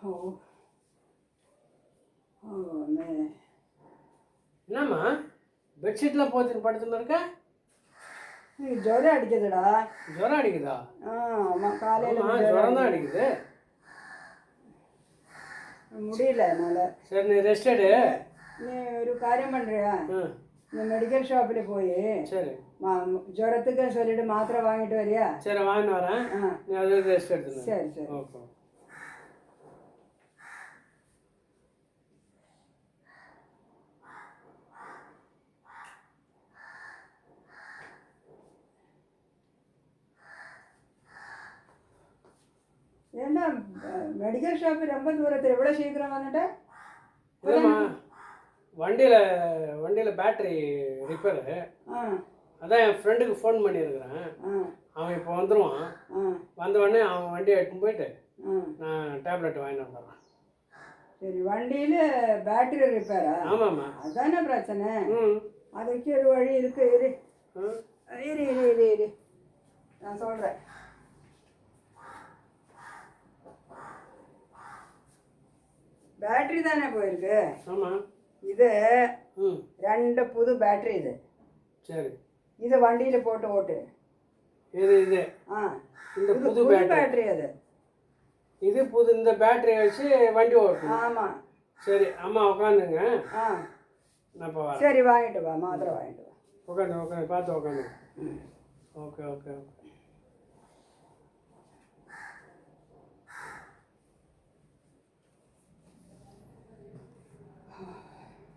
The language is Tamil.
ஓ ஓமே என்னம்மா பெட்ஷீட்லாம் போத்துன்னு படுத்துன்னு இருக்க? ஜுரம் அடிக்குதுடா. ஜுரம் அடிக்குதா? ஆமாம், காலையில் ஜுரம் தான் அடிக்குது. முடியல என்னால். சரி, நீ ரெஸ்ட் எடு. நீ ஒரு காரியம் பண்ணுறியா? இந்த மெடிக்கல் ஷாப்பில் போய் சரி ஜுரத்துக்கு சொல்லிட்டு மாத்திரை வாங்கிட்டு வரியா? சரி, வாங்கிட்டு வரேன். நீ அது ரெஸ்ட் எடுத்து. சரி சரி. ஓகே. ஏன்னா மெடிக்கல் ஷாப்பு ரொம்ப தூரத்தில் எவ்வளோ சீக்கிரம் வந்துட்டேன்? இல்லைம்மா, வண்டியில் பேட்ரி ரிப்பேரு. அதான் என் ஃப்ரெண்டுக்கு ஃபோன் பண்ணியிருக்கிறேன். அவன் இப்போ வந்துடுவான். வந்த உடனே அவன் வண்டியை எடுத்துன்னு போயிட்டு நான் டேப்லெட் வாங்கிட்டு வந்துடுறேன். சரி, வண்டியில் பேட்டரி ரிப்பேரா? ஆமாம்மா. அதானே பிரச்சனை. அதுக்கு ஒரு வழி இருக்கு. இரு இரு இரு இரு இரு நான் சொல்கிறேன். பேட்டரி தானே போயிருக்கு? ஆமாம். இது 2 புது பேட்டரி. இது சரி, இது வண்டியில் போட்டு ஓட்டு. இது இது இந்த புது பேட்டரி அது. இது புது. இந்த பேட்டரி வச்சு வண்டி ஓட்டணும். ஆமாம். சரி அம்மா உட்காந்துங்க. நான் இப்போ வரேன். சரி, வாங்கிட்டு வா, மாத்திரை வாங்கிட்டு வா. உட்காந்து பார்த்து உட்காந்து. Okay okay.